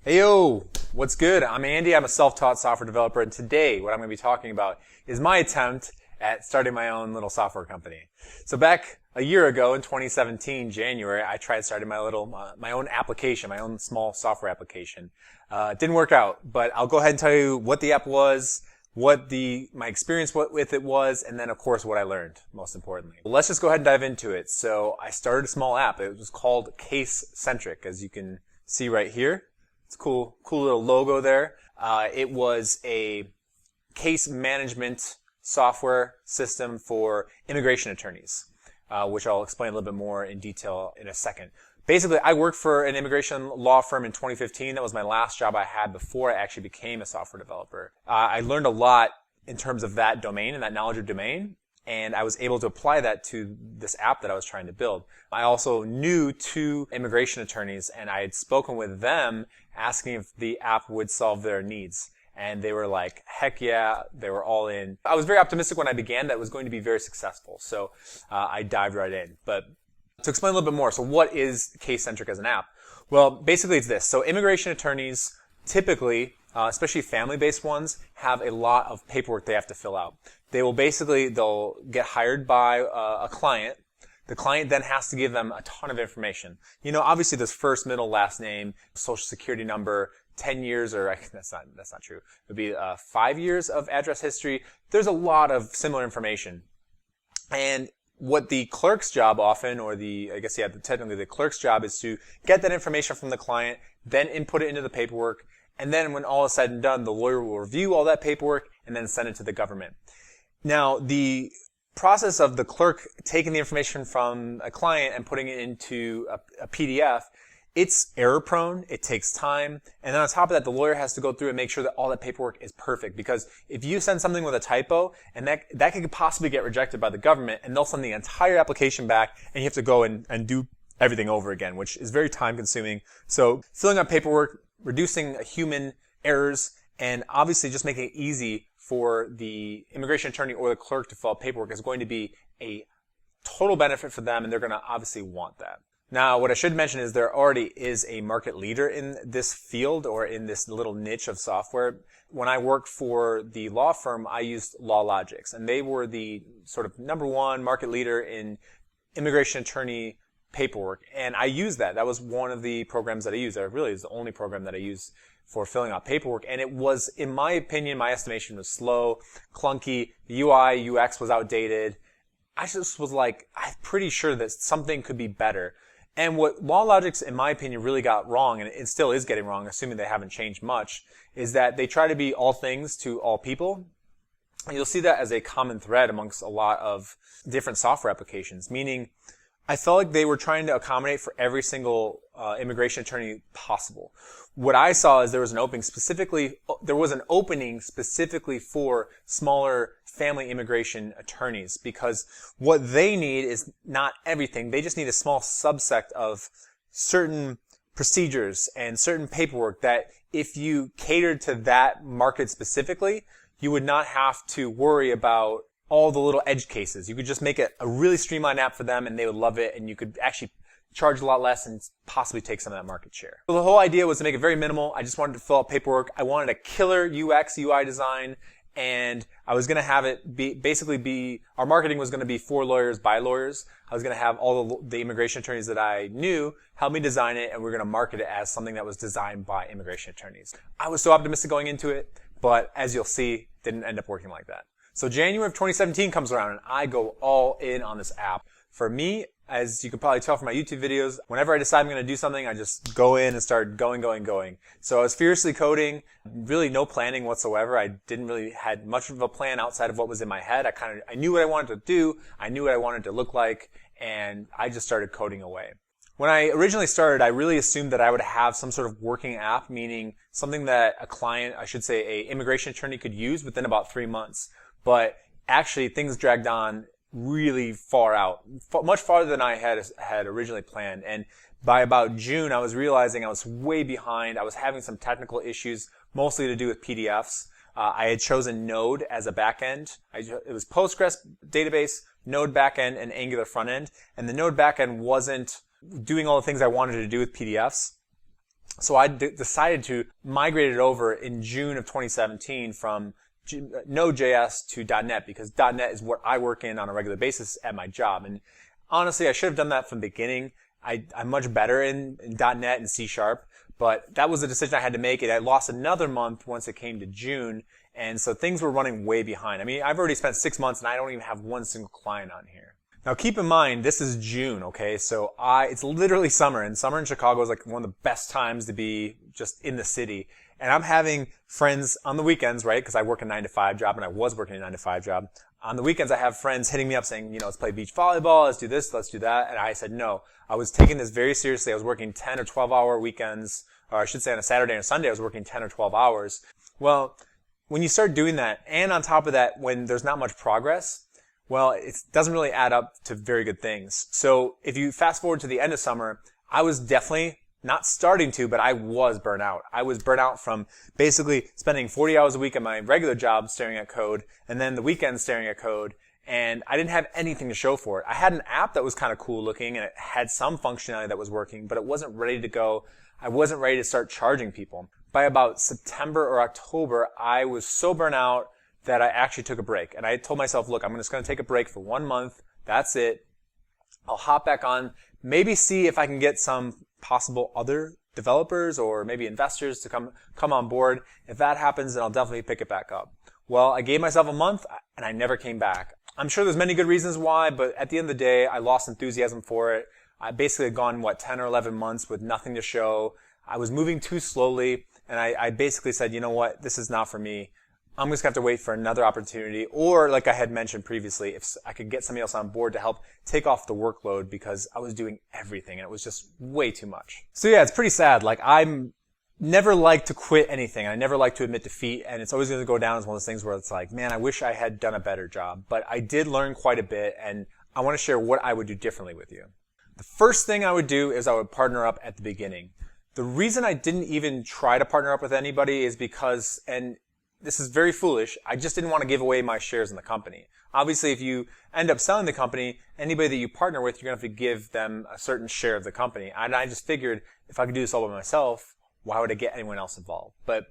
Hey yo, what's good? I'm Andy. I'm a self-taught software developer, and today what I'm going to be talking about is my attempt at starting my own little software company. So back a year ago in 2017, January, I tried starting my own application, my own small software application. It didn't work out, but I'll go ahead and tell you what the app was, what my experience with it was, and then of course what I learned, most importantly. Let's just go ahead and dive into it. So I started a small app. It was called Casecentric, as you can see right here. It's a cool little logo there. It was a case management software system for immigration attorneys, which I'll explain a little bit more in detail in a second. Basically, I worked for an immigration law firm in 2015. That was my last job I had before I actually became a software developer. I learned a lot in terms of that domain and that knowledge of domain, and I was able to apply that to this app that I was trying to build. I also knew two immigration attorneys, and I had spoken with them asking if the app would solve their needs. And they were like, heck yeah, they were all in. I was very optimistic when I began that it was going to be very successful. So I dived right in. But to explain a little bit more, so what is Casecentric as an app? Well, basically it's this. So immigration attorneys typically, especially family-based ones, have a lot of paperwork they have to fill out. They'll get hired by a client. The client then has to give them a ton of information. You know, obviously this first, middle, last name, social security number, 10 years, or that's not true. It would be 5 years of address history. There's a lot of similar information. And what the clerk's job often, technically the clerk's job is to get that information from the client, then input it into the paperwork, and then when all is said and done, the lawyer will review all that paperwork and then send it to the government. Now, the process of the clerk taking the information from a client and putting it into a PDF, it's error prone, it takes time, and then on top of that, the lawyer has to go through and make sure that all that paperwork is perfect, because if you send something with a typo, and that could possibly get rejected by the government, and they'll send the entire application back, and you have to go and do everything over again, which is very time consuming. So filling out paperwork, reducing human errors, and obviously just making it easy for the immigration attorney or the clerk to fill out paperwork is going to be a total benefit for them, and they're going to obviously want that. Now, what I should mention is there already is a market leader in this field or in this little niche of software. When I worked for the law firm, I used LawLogix, and they were the sort of number one market leader in immigration attorney paperwork, and I used that. That was one of the programs that I used. That really is the only program that I used for filling out paperwork, and it was, in my opinion, my estimation was slow, clunky, the UI, UX was outdated. I just was like, I'm pretty sure that something could be better. And what LawLogix, in my opinion, really got wrong, and it still is getting wrong, assuming they haven't changed much, is that they try to be all things to all people. And you'll see that as a common thread amongst a lot of different software applications, meaning I felt like they were trying to accommodate for every single immigration attorney possible. What I saw is there was an opening specifically for smaller family immigration attorneys, because what they need is not everything. They just need a small subset of certain procedures and certain paperwork that if you catered to that market specifically, you would not have to worry about all the little edge cases. You could just make it a really streamlined app for them, and they would love it, and you could actually charge a lot less and possibly take some of that market share. So the whole idea was to make it very minimal. I just wanted to fill out paperwork. I wanted a killer UX, UI design, and I was going to have it our marketing was going to be for lawyers by lawyers. I was going to have all the immigration attorneys that I knew help me design it, and we're going to market it as something that was designed by immigration attorneys. I was so optimistic going into it, but as you'll see, didn't end up working like that. So January of 2017 comes around, and I go all in on this app. For me, as you can probably tell from my YouTube videos, whenever I decide I'm going to do something, I just go in and start going. So I was fiercely coding, really no planning whatsoever. I didn't really had much of a plan outside of what was in my head. I knew what I wanted to do, I knew what I wanted to look like, and I just started coding away. When I originally started, I really assumed that I would have some sort of working app, meaning something that a client, I should say an immigration attorney, could use within about 3 months. But actually, things dragged on really far out, much farther than I had originally planned. And by about June, I was realizing I was way behind. I was having some technical issues, mostly to do with PDFs. I had chosen Node as a backend. It was Postgres database, Node backend, and Angular frontend. And the Node backend wasn't doing all the things I wanted to do with PDFs. So I decided to migrate it over in June of 2017 from Node.js to .NET, because .NET is what I work in on a regular basis at my job. And honestly, I should have done that from the beginning. I'm much better in .NET and C#, but that was a decision I had to make. And I lost another month once it came to June. And so things were running way behind. I mean, I've already spent 6 months and I don't even have one single client on here. Now keep in mind, this is June, okay? So it's literally summer, and summer in Chicago is like one of the best times to be just in the city. And I'm having friends on the weekends, right? Because I work a 9-to-5 job, and I was working a 9-to-5 job. On the weekends, I have friends hitting me up saying, let's play beach volleyball, let's do this, let's do that. And I said no. I was taking this very seriously. I was working 10 or 12 hour weekends, or I should say on a Saturday and a Sunday, I was working 10 or 12 hours. Well, when you start doing that, and on top of that, when there's not much progress, well, it doesn't really add up to very good things. So if you fast forward to the end of summer, I was definitely not starting to, but I was burnt out. I was burnt out from basically spending 40 hours a week at my regular job staring at code, and then the weekends staring at code, and I didn't have anything to show for it. I had an app that was kind of cool looking, and it had some functionality that was working, but it wasn't ready to go. I wasn't ready to start charging people. By about September or October, I was so burnt out that I actually took a break. And I told myself, look, I'm just going to take a break for 1 month. That's it. I'll hop back on, maybe see if I can get some possible other developers or maybe investors to come on board. If that happens, then I'll definitely pick it back up. Well, I gave myself a month and I never came back. I'm sure there's many good reasons why, but at the end of the day, I lost enthusiasm for it. I basically had gone, 10 or 11 months with nothing to show. I was moving too slowly, and I basically said, you know what, this is not for me. I'm just going to have to wait for another opportunity, or like I had mentioned previously, if I could get somebody else on board to help take off the workload, because I was doing everything and it was just way too much. So yeah, it's pretty sad. Like, I'm never like to quit anything. I never like to admit defeat, and it's always going to go down as one of those things where it's like, man, I wish I had done a better job. But I did learn quite a bit, and I want to share what I would do differently with you. The first thing I would do is I would partner up at the beginning. The reason I didn't even try to partner up with anybody is because, and this is very foolish, I just didn't want to give away my shares in the company. Obviously, if you end up selling the company, anybody that you partner with, you're going to have to give them a certain share of the company. And I just figured, if I could do this all by myself, why would I get anyone else involved? But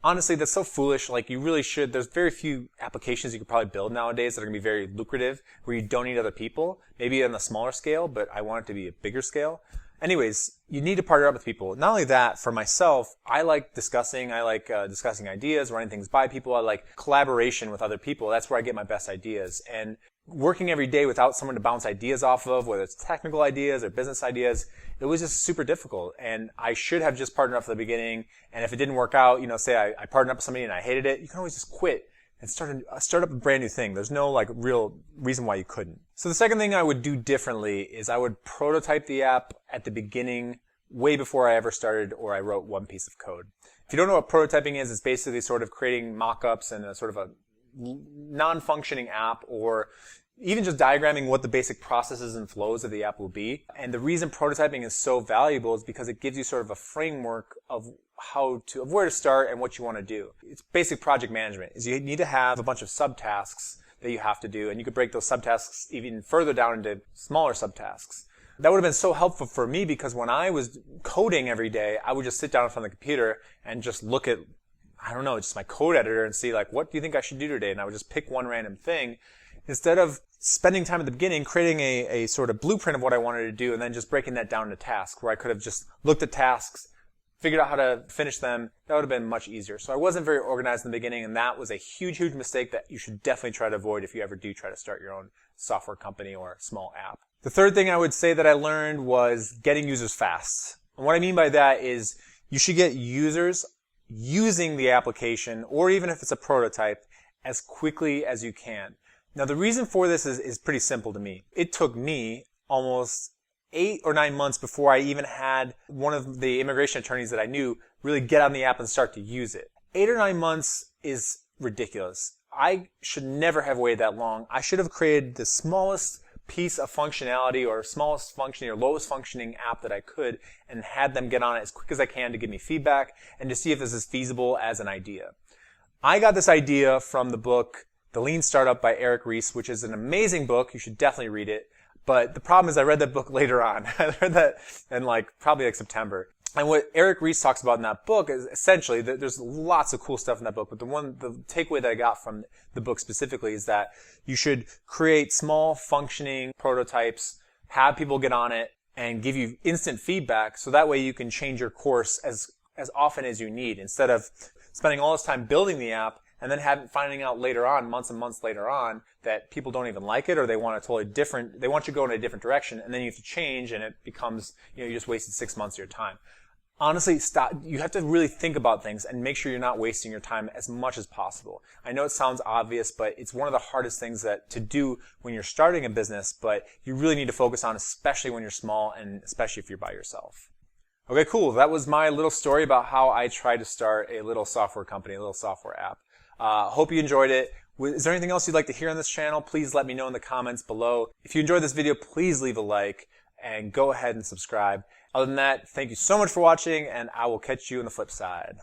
honestly, that's so foolish. Like, you really should. There's very few applications you could probably build nowadays that are going to be very lucrative, where you don't need other people. Maybe on a smaller scale, but I want it to be a bigger scale. Anyways, you need to partner up with people. Not only that, for myself, I like discussing. I like discussing ideas, running things by people. I like collaboration with other people. That's where I get my best ideas. And working every day without someone to bounce ideas off of, whether it's technical ideas or business ideas, it was just super difficult. And I should have just partnered up from the beginning. And if it didn't work out, say I partnered up with somebody and I hated it, you can always just quit and start up a brand new thing. There's no real reason why you couldn't. So the second thing I would do differently is I would prototype the app at the beginning, way before I ever started or I wrote one piece of code. If you don't know what prototyping is, it's basically sort of creating mock-ups and a sort of a non-functioning app, or even just diagramming what the basic processes and flows of the app will be. And the reason prototyping is so valuable is because it gives you sort of a framework of where to start and what you want to do. It's basic project management. Is you need to have a bunch of subtasks that you have to do, and you could break those subtasks even further down into smaller subtasks. That would have been so helpful for me, because when I was coding every day, I would just sit down in front of the computer and just look at, just my code editor and see what do you think I should do today? And I would just pick one random thing, instead of spending time at the beginning creating a sort of blueprint of what I wanted to do and then just breaking that down into tasks, where I could have just looked at tasks, figured out how to finish them. That would have been much easier. So I wasn't very organized in the beginning, and that was a huge, huge mistake that you should definitely try to avoid if you ever do try to start your own software company or small app. The third thing I would say that I learned was getting users fast. And what I mean by that is you should get users using the application, or even if it's a prototype, as quickly as you can. Now, the reason for this is pretty simple to me. It took me almost 8 or 9 months before I even had one of the immigration attorneys that I knew really get on the app and start to use it. 8 or 9 months is ridiculous. I should never have waited that long. I should have created the smallest piece of functionality or smallest functioning or lowest functioning app that I could, and had them get on it as quick as I can to give me feedback and to see if this is feasible as an idea. I got this idea from the book The Lean Startup by Eric Ries, which is an amazing book. You should definitely read it. But the problem is I read that book later on. I read that in probably September. And what Eric Ries talks about in that book is essentially that there's lots of cool stuff in that book, but the takeaway that I got from the book specifically is that you should create small functioning prototypes, have people get on it, and give you instant feedback so that way you can change your course as often as you need, instead of spending all this time building the app and then finding out later on, months and months later on, that people don't even like it, or they want they want you to go in a different direction, and then you have to change, and it becomes, you just wasted 6 months of your time. Honestly, stop. You have to really think about things and make sure you're not wasting your time as much as possible. I know it sounds obvious, but it's one of the hardest things to do when you're starting a business, but you really need to focus on, especially when you're small and especially if you're by yourself. Okay, cool. That was my little story about how I tried to start a little software company, a little software app. Hope you enjoyed it. Is there anything else you'd like to hear on this channel? Please let me know in the comments below. If you enjoyed this video, please leave a like and go ahead and subscribe. Other than that, thank you so much for watching, and I will catch you on the flip side.